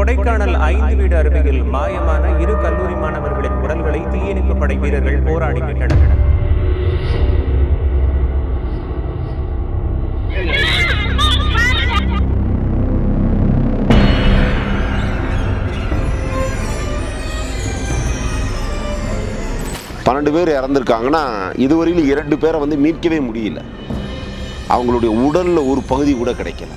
கொடைக்கானல் 5 வீடு அருவியில் மாயமான 2 கல்லூரி மாணவர்களின் உடல்களை தீயணைப்பு படை வீரர்கள் போராடி மீட்டனர். பன்னெண்டு பேர் இறந்துருக்காங்கன்னா இதுவரையிலும் 2 பேரை மீட்கவே முடியல. அவங்களுடைய உடல்ல ஒரு பகுதி கூட கிடைக்கல.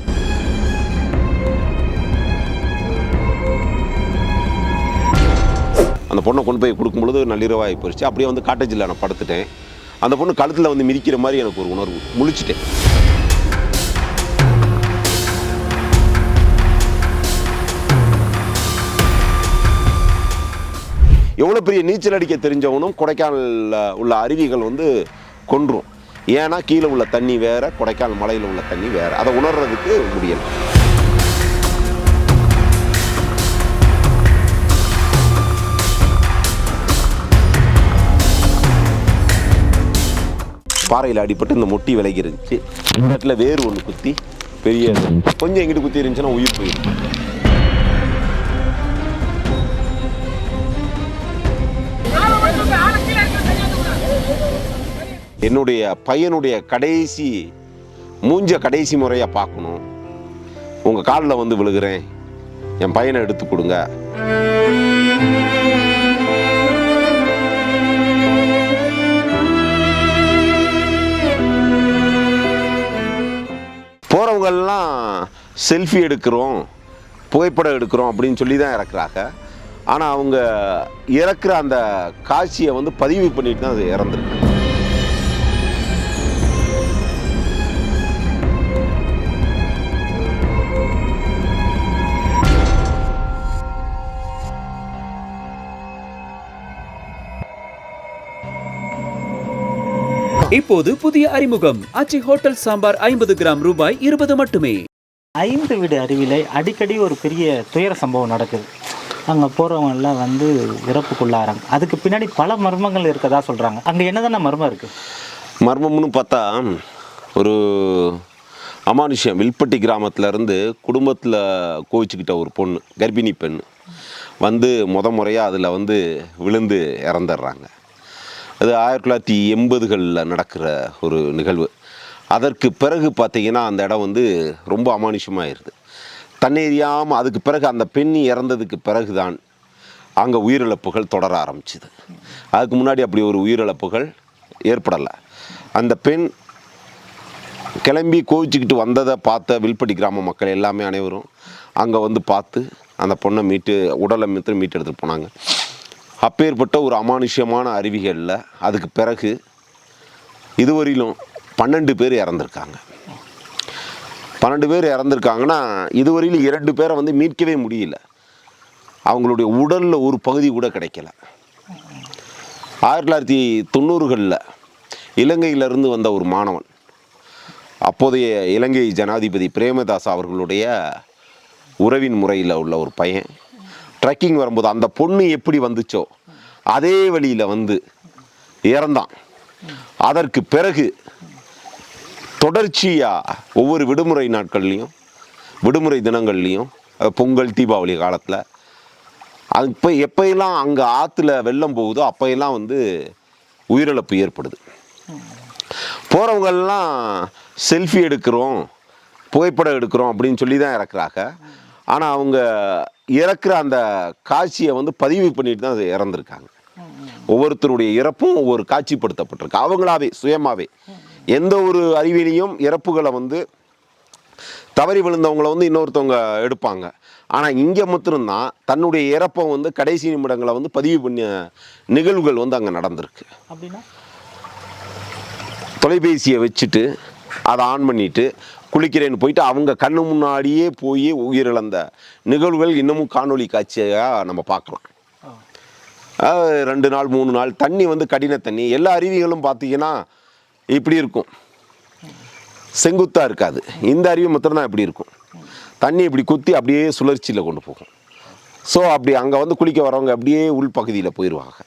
அந்த பொண்ணை கொண்டு போய் கொடுக்கும்பொழுது நள்ளிரவாகி போயிடுச்சு. அப்படியே காட்டேஜில் நான் படுத்துட்டேன். அந்த பொண்ணு கழுத்தில் மிதிக்கிற மாதிரி எனக்கு ஒரு உணர்வு. முழிச்சிட்டேன். எவ்வளோ பெரிய நீச்சல் அடிக்க தெரிஞ்சவனும் கொடைக்கானலில் உள்ள அருவிகள் கொன்றும். ஏன்னா கீழே உள்ள தண்ணி வேற, கொடைக்கானல் மலையில் உள்ள தண்ணி வேற. அதை உணர்றதுக்கு முடியலை. பாறையில் அடிப்பட்டு இந்த மொட்டி விலகி இருந்துச்சு. இந்த இடத்துல வேறு ஒன்று குத்தி பெரிய கொஞ்சம் எங்கிட்டு குத்தி இருந்துச்சுன்னா உயிர் போயிடும். என்னுடைய பையனுடைய கடைசி முறையாக பார்க்கணும். உங்கள் காலில் விழுகிறேன், என் பையனை எடுத்து கொடுங்க. போகிறவங்கெல்லாம் செல்ஃபி எடுக்கிறோம், புகைப்படம் எடுக்கிறோம் அப்படின்னு சொல்லி தான் இறக்குறாங்க. ஆனால் அவங்க இறக்குற அந்த காட்சியை பதிவு பண்ணிட்டு தான் அது இறந்துருக்கு. இப்போது புதிய அறிமுகம் ஆச்சி ஹோட்டல் சாம்பார் 50 கிராம் ரூபாய் 20 மட்டுமே. 5 வீடு அருவியில் அடிக்கடி ஒரு பெரிய துயர சம்பவம் நடக்குது. அங்கே போகிறவங்கெல்லாம் இறப்புக்குள்ளாராங்க. அதுக்கு பின்னாடி பல மர்மங்கள் இருக்கதா சொல்கிறாங்க. அங்கே என்னதான மர்மம் இருக்குது? மர்மம்னு பார்த்தா ஒரு அமானுஷ்யம். வில்பட்டி கிராமத்திலேருந்து குடும்பத்தில் கோவிச்சுக்கிட்ட ஒரு பொண்ணு, கர்ப்பிணி பெண் முறையாக அதில் விழுந்து இறந்துடுறாங்க. அது 1980களில் நடக்கிற ஒரு நிகழ்வு. அதற்கு பிறகு பார்த்திங்கன்னா அந்த இடம் ரொம்ப அமானுஷமாகிடுது. தண்ணீரியாமல் அதுக்கு பிறகு அந்த பெண் இறந்ததுக்கு பிறகு தான் அங்கே உயிரிழப்புகள் தொடர ஆரம்பிச்சுது. அதுக்கு முன்னாடி அப்படி ஒரு உயிரிழப்புகள் ஏற்படலை. அந்த பெண் கிளம்பி கோவிச்சுக்கிட்டு வந்ததை பார்த்த வில்பட்டி கிராம மக்கள் எல்லாமே அனைவரும் அங்கே பார்த்து அந்த பொண்ணை உடலை மீட்டு எடுத்துகிட்டு போனாங்க. அப்பேற்பட்ட ஒரு அமானுஷ்யமான அருவிகளில் அதுக்கு பிறகு இதுவரையிலும் 12 பேர் இறந்துருக்காங்க. 12 பேர் இறந்துருக்காங்கன்னா இதுவரையிலும் 2 பேரை மீட்கவே முடியல. அவங்களுடைய உடலில் ஒரு பகுதி கூட கிடைக்கல. 1990களில் இலங்கையிலிருந்து வந்த ஒரு மாணவன், அப்போதைய இலங்கை ஜனாதிபதி பிரேமதாஸ் அவர்களுடைய உறவின் முறையில் உள்ள ஒரு பையன் ட்ரெக்கிங் வரும்போது அந்த பொண்ணு எப்படி வந்துச்சோ அதே வழியில் இறந்தான். அதற்கு பிறகு தொடர்ச்சியாக ஒவ்வொரு விடுமுறை நாட்கள்லையும் விடுமுறை தினங்கள்லையும் பொங்கல் தீபாவளி காலத்தில் அது எப்போயெல்லாம் அங்கே ஆற்றுல வெள்ளம் போகுதோ அப்போயெல்லாம் உயிரிழப்பு ஏற்படுது. போகிறவங்கெல்லாம் செல்ஃபி எடுக்கிறோம், புகைப்படம் எடுக்கிறோம் அப்படின்னு சொல்லி தான் இறக்குறாங்க. ஆனால் அவங்க இறக்குற அந்த காட்சியை பதிவு பண்ணிட்டு தான் அது இறந்துருக்காங்க. ஒவ்வொருத்தருடைய இறப்பும் ஒவ்வொரு காட்சிப்படுத்தப்பட்டிருக்கு. அவங்களாவே சுயமாகவே எந்த ஒரு அறிவிலையும் இறப்புகளை தவறி விழுந்தவங்களை இன்னொருத்தவங்க எடுப்பாங்க. ஆனால் இங்கே மட்டும்தான் தன்னுடைய இறப்பை கடைசி நிமிடங்களை பதிவு பண்ணிய நிகழ்வுகள் அங்கே நடந்திருக்கு. அப்படின்னா தொலைபேசியை வச்சுட்டு அதை ஆன் பண்ணிவிட்டு குளிக்கிறேன்னு போயிட்டு அவங்க கண்ணு முன்னாடியே போய் உயிரிழந்த நிகழ்வுகள் இன்னமும் காணொலி காட்சியாக நம்ம பார்க்கலாம். 2 நாள் 3 நாள் தண்ணி கடின தண்ணி. எல்லா அருவிகளும் பார்த்தீங்கன்னா இப்படி இருக்கும், செங்குத்தாக இருக்காது. இந்த அருவி மாத்திரம்தான் இப்படி இருக்கும். தண்ணி இப்படி குத்தி அப்படியே சுழற்சியில் கொண்டு போகும். ஸோ அப்படி அங்கே குளிக்க வரவங்க அப்படியே உள்பகுதியில் போயிடுவாங்க.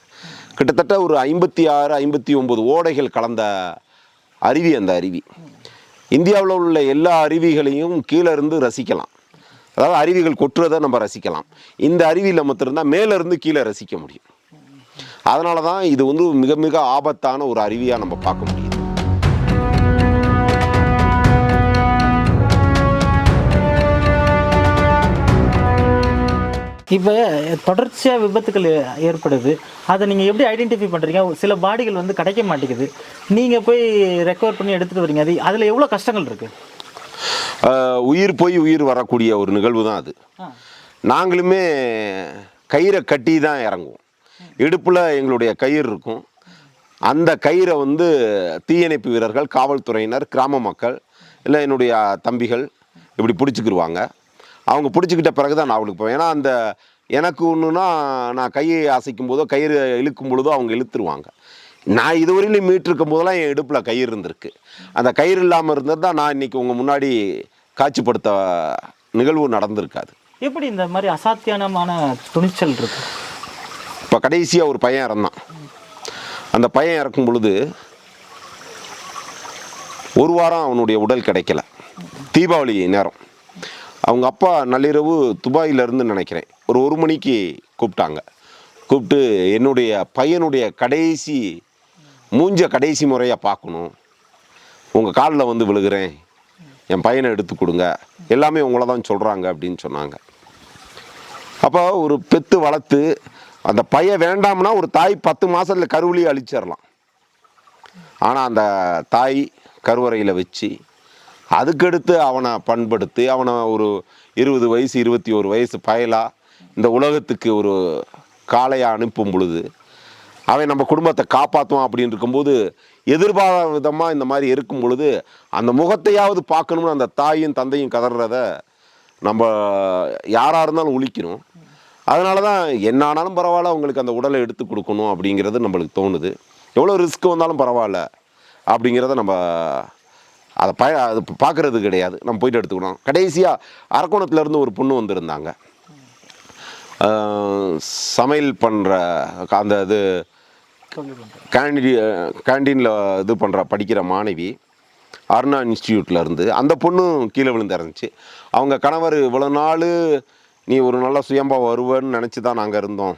கிட்டத்தட்ட ஒரு 56 59 ஓடைகள் கலந்த அருவி அந்த அருவி. இந்தியாவில் உள்ள எல்லா அருவிகளையும் கீழே இருந்து ரசிக்கலாம். அதாவது அருவிகள் கொட்டுறதை நம்ம ரசிக்கலாம். இந்த அருவியில் மாத்திரம்தான் மேலேருந்து கீழே ரசிக்க முடியும். அதனால தான் இது வந்து மிக மிக ஆபத்தான ஒரு அருவியாக நம்ம பார்க்க முடியுது. இப்போ தொடர்ச்சியாக விபத்துக்கள் ஏற்படுது, அதை நீங்கள் எப்படி ஐடென்டிஃபை பண்ணுறீங்க? சில பாடிகள் வந்து கிடைக்க மாட்டேங்குது, நீங்கள் போய் ரெக்கவர் பண்ணி எடுத்துகிட்டு வரீங்க, அது அதில் எவ்வளோ கஷ்டங்கள் இருக்குது? உயிர் போய் உயிர் வரக்கூடிய ஒரு நிகழ்வு தான் அது. நாங்களுமே கயிறை கட்டி தான் இறங்குவோம். இடுப்பில் எங்களுடைய கயிறு இருக்கும். அந்த கயிறை வந்து தீயணைப்பு வீரர்கள், காவல்துறையினர், கிராம மக்கள், இல்லை என்னுடைய தம்பிகள் இப்படி பிடிச்சிக்கிடுவாங்க. அவங்க பிடிச்சிக்கிட்ட பிறகு தான் நான் அவளுக்கு போவேன். ஏன்னா அந்த எனக்கு ஒன்றுனா நான் கையை அசைக்கும் போதோ கயிறு இழுக்கும் பொழுதோ அவங்க இழுத்துருவாங்க. நான் இதுவரையிலும் மீட்டிருக்கும் போதெல்லாம் என் இடுப்பில் கயிறு இருந்திருக்கு. அந்த கயிறு இல்லாமல் இருந்தது தான் நான் இன்றைக்கி உங்கள் முன்னாடி காட்சிப்படுத்த நிகழ்வு நடந்திருக்காது. எப்படி இந்த மாதிரி அசாத்தியானமான துணிச்சல் இருக்கு? இப்போ கடைசியாக ஒரு பையன் இறந்தான். அந்த பையன் இறக்கும் பொழுது ஒரு வாரம் அவனுடைய உடல் கிடைக்கல. தீபாவளி நேரம் அவங்க அப்பா நள்ளிரவு துபாயிலேருந்து நினைக்கிறேன் ஒரு மணிக்கு கூப்பிட்டாங்க. கூப்பிட்டு என்னுடைய பையனுடைய கடைசி முறையாக பார்க்கணும், உங்கள் காலில் வந்து விழுகிறேன், என் பையனை எடுத்து கொடுங்க, எல்லாமே உங்களை தான் சொல்கிறாங்க அப்படின்னு சொன்னாங்க. அப்போ ஒரு பெத்து வளர்த்து அந்த பையன் வேண்டாம்னா ஒரு தாய் 10 மாதத்தில் கருவிலியை அழிச்சிடலாம். ஆனால் அந்த தாய் கருவறையில் வச்சு அதுக்கடுத்து அவனை பண்படுத்தி அவனை ஒரு 20 வயசு 21 வயசு பயலாக இந்த உலகத்துக்கு ஒரு காளையாக அனுப்பும் பொழுது அவன் நம்ம குடும்பத்தை காப்பாற்றுவான் அப்படின்னு இருக்கும்போது எதிர்பாராத விதமாக இந்த மாதிரி இருக்கும் பொழுது அந்த முகத்தையாவது பார்க்கணும்னு அந்த தாயும் தந்தையும் கதறத நம்ம யாராக இருந்தாலும் உழிக்கணும். அதனால தான் என்ன ஆனாலும் பரவாயில்ல அவங்களுக்கு அந்த உடலை எடுத்து கொடுக்கணும் அப்படிங்கிறது நம்மளுக்கு தோணுது. எவ்வளோ ரிஸ்க் வந்தாலும் பரவாயில்ல அப்படிங்கிறத நம்ம அதை அது பார்க்குறது கிடையாது. நம்ம போயிட்டு எடுத்துக்கணும். கடைசியாக அரக்கோணத்துலேருந்து ஒரு பொண்ணு வந்திருந்தாங்க. சமையல் பண்ணுற அந்த இது கேண்டீனில் இது பண்ணுற படிக்கிற மாணவி, அருணா இன்ஸ்டியூட்டில் இருந்து. அந்த பொண்ணும் கீழே விழுந்து இறந்துச்சு. அவங்க கணவர் இவ்வளோ நாள் நீ ஒரு நல்ல சுயம்பா வருவேன்னு நினச்சி தான் நாங்கள் இருந்தோம்,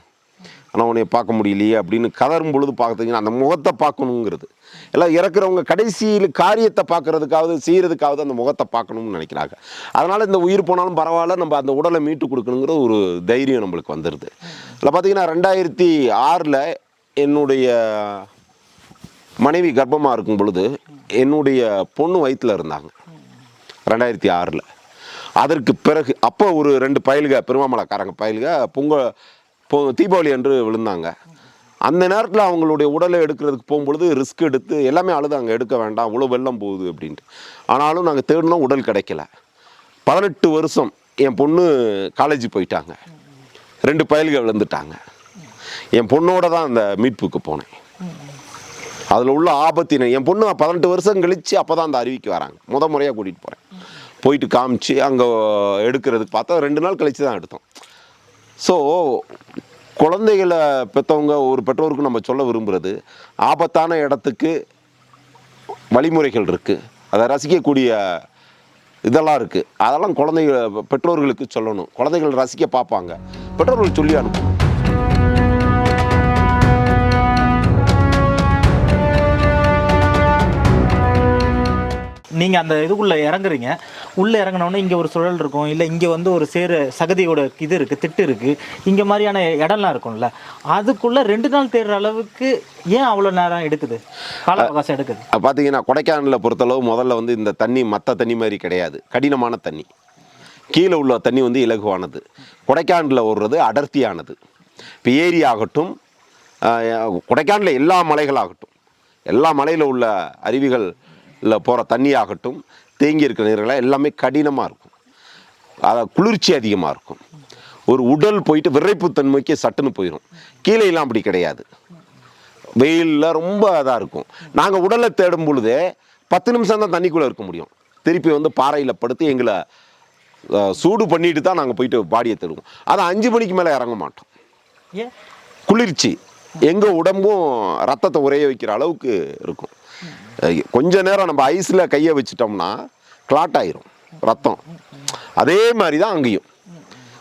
ஆனால் உன்னை பார்க்க முடியலையே அப்படின்னு கதறும் பொழுது பார்த்துக்கிங்கன்னா அந்த முகத்தை பார்க்கணுங்கிறது எல்லாம் இறக்குறவங்க கடைசியில் காரியத்தை பார்க்குறதுக்காவது செய்கிறதுக்காவது அந்த முகத்தை பார்க்கணும்னு நினைக்கிறாங்க. அதனால் இந்த உயிர் போனாலும் பரவாயில்ல, நம்ம அந்த உடலை மீட்டு கொடுக்கணுங்கிற ஒரு தைரியம் நம்மளுக்கு வந்துடுது. இல்லை பார்த்தீங்கன்னா 2006 என்னுடைய மனைவி கர்ப்பமாக இருக்கும் பொழுது என்னுடைய பொண்ணு வயிற்றில் இருந்தாங்க 2006. அதற்கு பிறகு அப்போ ஒரு 2 பயல்க பெருமாமலைக்காரங்க பயல்க தீபாவளி அன்று விழுந்தாங்க. அந்த நேரத்தில் அவங்களுடைய உடலை எடுக்கிறதுக்கு போகும்பொழுது ரிஸ்க் எடுத்து எல்லாமே அழுதாங்க, எடுக்க வேண்டாம் இவ்வளோ வெள்ளம் போகுது அப்படின்ட்டு. ஆனாலும் நாங்கள் தேடினோம், உடல் கிடைக்கல. 18 வருஷம் என் பொண்ணு காலேஜ் போயிட்டாங்க, 2 பயல்கள் விழுந்துட்டாங்க. என் பொண்ணோட தான் அந்த மீட்புக்கு போனேன். அதில் உள்ள ஆபத்தினை என் பொண்ணு 18 வருஷம் கழித்து அப்போ தான் அந்த அருவிக்கு வராங்க. முறையாக கூட்டிகிட்டு போகிறேன். போயிட்டு காமிச்சு அங்கே எடுக்கிறதுக்கு பார்த்தா 2 நாள் கழித்து தான் எடுத்தோம். ஸோ குழந்தைகளை பெற்றவங்க ஒரு பெற்றோருக்கு நம்ம சொல்ல விரும்புகிறது, ஆபத்தான இடத்துக்கு வழிமுறைகள் இருக்குது, அதை ரசிக்கக்கூடிய இதெல்லாம் இருக்குது. அதெல்லாம் பெற்றோர்களுக்கு சொல்லணும். குழந்தைகள் ரசிக்க பார்ப்பாங்க, பெற்றோர்கள் சொல்லி அனுப்பணும். நீங்கள் அந்த இதுக்குள்ளே இறங்குறீங்க, உள்ளே இறங்கினோடனே இங்கே ஒரு சுழல் இருக்கும், இல்லை இங்கே வந்து ஒரு சகதியோட இது இருக்குது, திட்டு இருக்குது, இங்கே மாதிரியான இடம்லாம் இருக்கும்ல, அதுக்குள்ளே 2 நாள் தேடுற அளவுக்கு ஏன் அவ்வளோ நேரம் எடுக்குது, கால அவகாசம் எடுக்குது? பார்த்தீங்கன்னா கொடைக்கானலில் பொறுத்தளவு முதல்ல வந்து இந்த தண்ணி மற்ற தண்ணி மாதிரி கிடையாது, கடினமான தண்ணி. கீழே உள்ள தண்ணி வந்து இலகுவானது. கொடைக்கானலில் ஓடுறது அடர்த்தியானது. இப்போ ஏரி ஆகட்டும், கொடைக்கானலில் எல்லா மலைகளாகட்டும், எல்லா மலையில் உள்ள அருவிகள் போகிற தண்ணி ஆகட்டும், தேங்கி இருக்கிற நீர்களாக எல்லாமே கடினமாக இருக்கும். அதை குளிர்ச்சி அதிகமாக இருக்கும். ஒரு உடல் போயிட்டு விரைப்பு தன்மைக்கு சட்டுன்னு போயிடும். கீழேலாம் அப்படி கிடையாது, வெயிலில் ரொம்ப இதாக இருக்கும். நாங்கள் உடலை தேடும் பொழுதே 10 நிமிஷம் தான் தண்ணிக்குள்ளே இருக்க முடியும். திருப்பி வந்து பாறையில் படுத்து எங்களை சூடு பண்ணிட்டு தான் நாங்கள் போயிட்டு பாடியை தேடுவோம். அதை 5 மணிக்கு மேலே இறங்க மாட்டோம். குளிர்ச்சி எங்கள் உடம்பும் ரத்தத்தை உரைய வைக்கிற அளவுக்கு இருக்கும். கொஞ்ச நேரம் நம்ம ஐஸில் கையை வச்சிட்டோம்னா கிளாட் ஆயிரும் ரத்தம். அதே மாதிரி தான் அங்கேயும்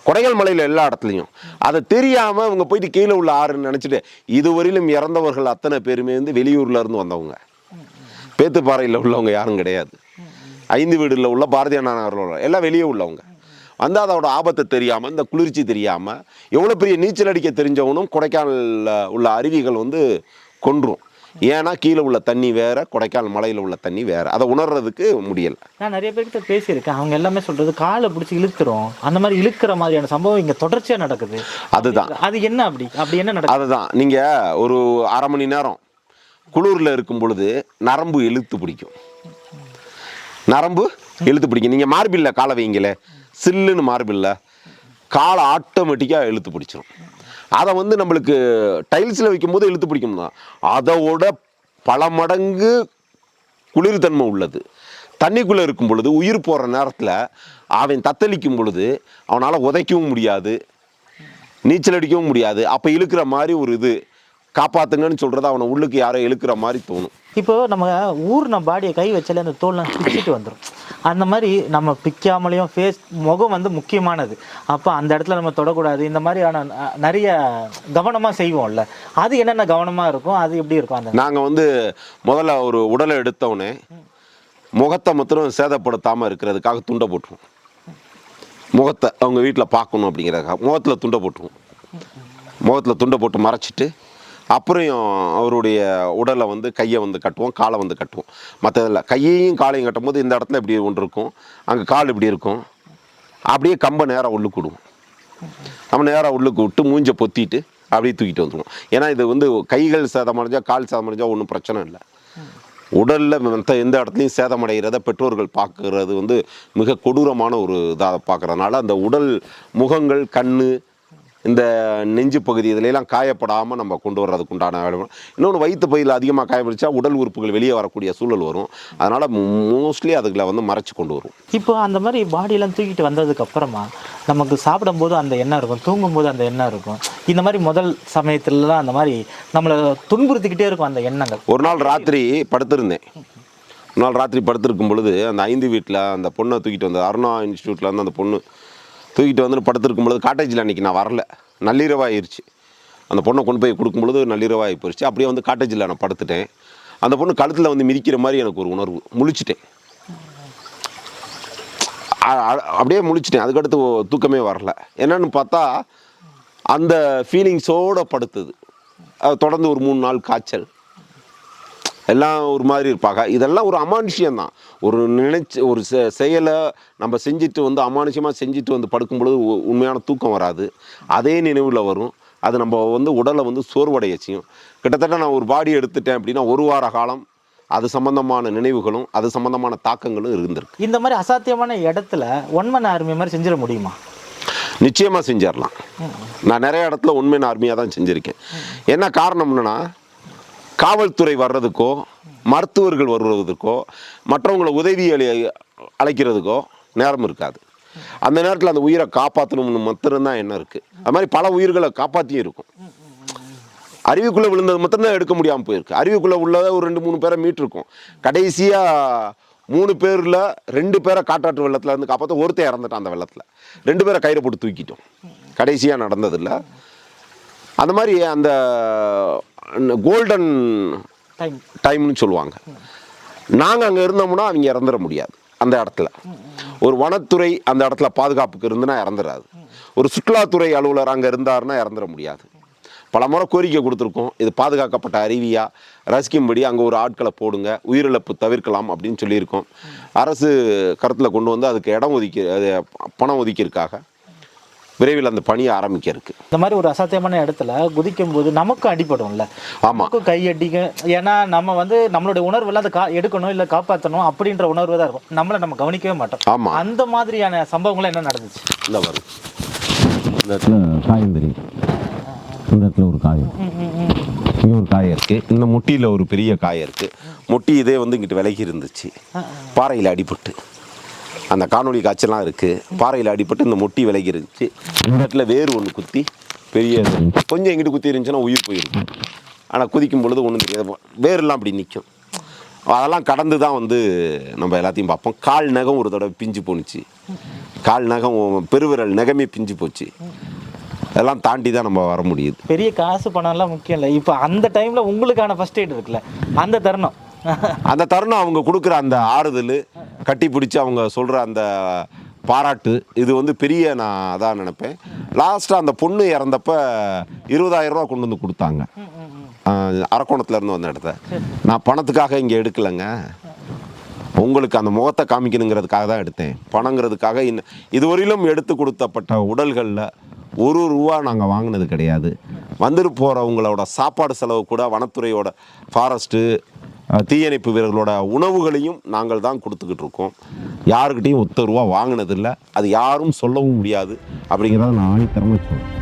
கொடைக்கால் மலையில் எல்லா இடத்துலையும் அதை தெரியாமல் அவங்க போயிட்டு கீழே உள்ள ஆறுன்னு நினச்சிட்டு இதுவரையிலும் இறந்தவர்கள் அத்தனை பேருமே வந்து வெளியூரில் இருந்து வந்தவங்க. பேத்துப்பாறையில் உள்ளவங்க யாரும் கிடையாது. 5 வீடுல உள்ள பாரதிய நகரில் எல்லாம் வெளியே உள்ளவங்க வந்து அதோட ஆபத்தை தெரியாமல், இந்த குளிர்ச்சி தெரியாமல், எவ்வளோ பெரிய நீச்சல் அடிக்க தெரிஞ்சவனும் கொடைக்கானலில் உள்ள அருவிகள் வந்து கொன்றும். ஏன்னா கீழே உள்ள தண்ணி வேற, கொடைக்கானல் மலையில் உள்ள தண்ணி வேற, அதை உணர்றதுக்கு முடியலை. நான் நிறைய பேர்கிட்ட பேசியிருக்கேன். அவங்க எல்லாமே சொல்றது காலை பிடிச்சி இழுக்கிறோம், அந்த மாதிரி இழுக்கிற மாதிரியான சம்பவம் இங்கே தொடர்ச்சியாக நடக்குது. அதுதான் அது என்ன அப்படி என்ன நடக்குது? அதுதான் நீங்கள் ஒரு அரை மணி நேரம் குளிரில் இருக்கும் பொழுது நரம்பு இழுத்து பிடிக்கும். நரம்பு இழுத்து பிடிக்கும். நீங்கள் மார்பில்ல காலை வைங்களே, சில்லுன்னு மார்பில்ல காலை ஆட்டோமேட்டிக்காக இழுத்து பிடிச்சிடும். அதை வந்து நம்மளுக்கு டைல்ஸில் வைக்கும்போது இழுத்து பிடிக்கும் தான். அதோட பல மடங்கு குளிர்தன்மை உள்ளது. தண்ணிக்குள்ளே இருக்கும் பொழுது உயிர் போகிற நேரத்தில் அவன் தத்தளிக்கும் பொழுது அவனால் உதைக்கவும் முடியாது, நீச்சல் அடிக்கவும் முடியாது. அப்போ இழுக்கிற மாதிரி ஒரு இது காப்பாற்றுங்கன்னு சொல்கிறது அவனை உள்ளுக்கு யாரோ இழுக்கிற மாதிரி தோணும். இப்போ நம்ம ஊர்ன பாடியை கை வச்சாலே அந்த தோல்லாம் பிச்சுட்டு வந்துடும். அந்த மாதிரி நம்ம பிக்காமலேயும் முகம் வந்து முக்கியமானது. அப்போ அந்த இடத்துல நம்ம தொடக்கூடாது. இந்த மாதிரியான நிறைய கவனமாக செய்வோம்ல, அது என்னென்ன கவனமாக இருக்கும், அது எப்படி இருக்கும்? அந்த நாங்கள் வந்து முதல்ல ஒரு உடலை எடுத்தோடனே முகத்தை மாத்திரம் சேதப்படுத்தாமல் இருக்கிறதுக்காக துண்டை போட்டுருவோம். முகத்தை அவங்க வீட்டில் பார்க்கணும் அப்படிங்கிறதுக்காக முகத்தில் துண்டை போட்டுருவோம். முகத்தில் துண்டை போட்டு மறைச்சிட்டு அப்புறம் அவருடைய உடலை வந்து கையை வந்து கட்டுவோம், காலை வந்து கட்டுவோம். மற்றதில் கையையும் காலையும் கட்டும்போது இந்த இடத்துல இப்படி ஒன்று இருக்கும், அங்கே கால் இப்படி இருக்கும். அப்படியே கம்பை நேராக உள்ளுக்கு விடுவோம். நம்ம நேராக உள்ளுக்கு விட்டு மூஞ்சை பொத்திட்டு அப்படியே தூக்கிட்டு வந்துடுவோம். ஏன்னா இது வந்து கைகள் சேதமடைஞ்சால் கால் சேதமடைஞ்சால் ஒன்றும் பிரச்சனை இல்லை. உடலில் மற்ற எந்த இடத்துலையும் சேதமடைகிறத பெற்றோர்கள் பார்க்குறது வந்து மிக கொடூரமான ஒரு இதாக பார்க்குறதுனால அந்த உடல் முகங்கள், கண், இந்த நெஞ்சு பகுதி இதிலெல்லாம் காயப்படாமல் நம்ம கொண்டு வர்றதுக்கு உண்டான வேலை. இன்னொன்று வயிற்று பகுதியில் அதிகமாக காயப்படிச்சா உடல் உறுப்புகள் வெளியே வரக்கூடிய சூழல் வரும். அதனால் மோஸ்ட்லி அதுகளை வந்து மறைச்சி கொண்டு வரும். இப்போ அந்த மாதிரி பாடியெல்லாம் தூக்கிட்டு வந்ததுக்கு அப்புறமா நமக்கு சாப்பிடும்போது அந்த எண்ணம் இருக்கும், தூங்கும்போது அந்த எண்ணம் இருக்கும். இந்த மாதிரி முதல் சமயத்துலலாம் அந்த மாதிரி நம்மளை துன்புறுத்திக்கிட்டே இருக்கும் அந்த எண்ணங்கள். ஒரு நாள் ராத்திரி படுத்திருந்தேன். ஒரு நாள் ராத்திரி படுத்திருக்கும் பொழுது அந்த 5 வீட்டில் அந்த பொண்ணை தூக்கிட்டு வந்தது, அருணா இன்ஸ்டியூட்டில் வந்து அந்த பொண்ணு தூக்கிட்டு வந்து படுத்திருக்கும் பொழுது காட்டேஜில் அன்றைக்கி நான் வரல, நள்ளிரவாகிருச்சு. அந்த பொண்ணை கொண்டு போய் கொடுக்கும் பொழுது நள்ளிரவாகி போயிடுச்சு. அப்படியே வந்து காட்டேஜில் நான் படுத்துட்டேன். அந்த பொண்ணு கழுத்தில் வந்து மிதிக்கிற மாதிரி எனக்கு ஒரு உணர்வு. முழிச்சிட்டேன், அப்படியே முழிச்சிட்டேன். அதுக்கடுத்து தூக்கமே வரல. என்னன்னு பார்த்தா அந்த ஃபீலிங்ஸோடு படுத்துது. அது தொடர்ந்து ஒரு 3 நாள் காய்ச்சல், எல்லாம் ஒரு மாதிரி இருப்பாங்க. இதெல்லாம் ஒரு அமானுஷ்யம்தான். ஒரு ஒரு செயலை நம்ம செஞ்சுட்டு வந்து அமானுஷ்யமாக செஞ்சுட்டு வந்து படுக்கும் பொழுது உண்மையான தூக்கம் வராது. அதே நினைவில் வரும். அது நம்ம வந்து உடலை வந்து சோர்வடைய செய்யும். கிட்டத்தட்ட நான் ஒரு பாடி எடுத்துட்டேன் அப்படின்னா 1 வார காலம் அது சம்பந்தமான நினைவுகளும் அது சம்பந்தமான தாக்கங்களும் இருந்திருக்கு. இந்த மாதிரி அசாத்தியமான இடத்துல ஒன்மன் ஆர்மி மாதிரி செஞ்சிட முடியுமா? நிச்சயமாக செஞ்சிடலாம். நான் நிறைய இடத்துல ஒன்மன் ஆர்மியாக தான் செஞ்சுருக்கேன். என்ன காரணம் என்னன்னா, காவல்துறை வர்றதுக்கோ, மருத்துவர்கள் வருவதற்கோ, மற்றவங்களை உதவி அழைக்கிறதுக்கோ நேரம் இருக்காது. அந்த நேரத்தில் அந்த உயிரை காப்பாற்றணும்னு மாத்திரம்தான் என்ன இருக்குது. அது மாதிரி பல உயிர்களை காப்பாற்றியும் இருக்கும். அருவிக்குள்ளே விழுந்தது மாத்திரம்தான் எடுக்க முடியாமல் போயிருக்கு. அருவிக்குள்ளே உள்ளதை ஒரு 2-3 பேரை மீட்டிருக்கோம். கடைசியாக 3 பேரில் 2 பேரை காட்டாற்று வெள்ளத்தில் இருந்து காப்பாற்ற, ஒருத்தர் இறந்துட்டான் அந்த வெள்ளத்தில். 2 பேரை கயிறை போட்டு தூக்கிட்டோம். கடைசியாக நடந்ததில்லை. அந்த மாதிரி அந்த கோல்டன் டைம்னு சொல்லுவாங்க. நாங்கள் அங்கே இருந்தோம்னா அவங்க இறந்துட முடியாது. அந்த இடத்துல ஒரு வனத்துறை அந்த இடத்துல பாதுகாப்புக்கு இருந்துன்னா இறந்துடாது. ஒரு சுற்றுலாத்துறை அலுவலர் அங்கே இருந்தாருன்னா இறந்துட முடியாது. பல முறை கோரிக்கை கொடுத்துருக்கோம், இது பாதுகாக்கப்பட்ட அருவியாக ரசிக்கும்படி அங்கே ஒரு ஆட்களை போடுங்க, உயிரிழப்பு தவிர்க்கலாம் அப்படின்னு சொல்லியிருக்கோம். அரசு கருத்தில் கொண்டு வந்து அதுக்கு பணம் ஒதுக்கியிருக்காக விரைவில் அந்த பணியை ஆரம்பிக்க இருக்கு. இந்த மாதிரி ஒரு அசாத்தியமான இடத்துல குதிக்கும் போது நமக்கும் அடிபடும்ல. ஆமாம், கை அடிக்க. ஏன்னா நம்ம வந்து நம்மளுடைய உணர்வு அதை எடுக்கணும் இல்லை காப்பாற்றணும் அப்படின்ற உணர்வு தான் இருக்கும். நம்மளை நம்ம கவனிக்கவே மாட்டோம். ஆமாம், அந்த மாதிரியான சம்பவங்கள்லாம் என்ன நடந்துச்சு? இந்த வரும் இந்த இடத்துல காயம் தெரியும். இந்த இடத்துல ஒரு காயம், இங்கே ஒரு காயம் இருக்குது. இந்த முட்டியில் ஒரு பெரிய காயம் இருக்குது. முட்டி இதே வந்து இங்கிட்டு விலகி இருந்துச்சு. பாறையில் அடிபட்டு அந்த காணொலி காய்ச்சலாம் இருக்குது. பாறையில் அடிபட்டு இந்த முட்டி விலகி இருந்துச்சு. இந்த இடத்துல வேறு ஒன்று குத்தி பெரிய கொஞ்சம் எங்கிட்டு குத்தி இருந்துச்சுன்னா உயிர் போயிருக்கும். ஆனால் குதிக்கும் பொழுது ஒன்றும் தெரியாது, வேரெல்லாம் அப்படி நிற்கும். அதெல்லாம் கடந்து தான் வந்து நம்ம எல்லாத்தையும் பார்ப்போம். கால் நகம் ஒரு தடவை பிஞ்சு போணுச்சு, கால் நகம் பெருவிரல் நகமே பிஞ்சு போச்சு. அதெல்லாம் தாண்டி தான் நம்ம வர முடியுது. பெரிய காசு பணம்லாம் முக்கியம் இல்லை. இப்போ அந்த டைமில் உங்களுக்கான ஃபர்ஸ்ட் எய்ட் இருக்குல்ல, அந்த தருணம் அவங்க கொடுக்குற அந்த ஆறுதல், கட்டி பிடிச்சி அவங்க சொல்கிற அந்த பாராட்டு, இது வந்து பெரிய நான் அதான் நினைப்பேன். லாஸ்ட்டாக அந்த பொண்ணு இறந்தப்ப 20,000 ரூபா கொண்டு வந்து கொடுத்தாங்க அரக்கோணத்துலேருந்து வந்த இடத்த. நான் பணத்துக்காக இங்கே எடுக்கலைங்க, உங்களுக்கு அந்த முகத்தை காமிக்கணுங்கிறதுக்காக தான் எடுத்தேன். பணங்கிறதுக்காக இதுவரையிலும் எடுத்து கொடுத்தப்பட்ட உடல்களில் ஒரு ரூபா நாங்கள் வாங்கினது கிடையாது. வந்துட்டு போகிறவங்களோட சாப்பாடு செலவு கூட வனத்துறையோட, ஃபாரஸ்ட்டு, தீயணைப்பு வீரர்களோட உணவுகளையும் நாங்கள் தான் கொடுத்துக்கிட்டு இருக்கோம். யாருக்கிட்டையும் 1 ரூபா வாங்கினதில்லை. அது யாரும் சொல்லவும் முடியாது அப்படிங்கிறத நான் ஆணித்தரமாக சொல்கிறேன்.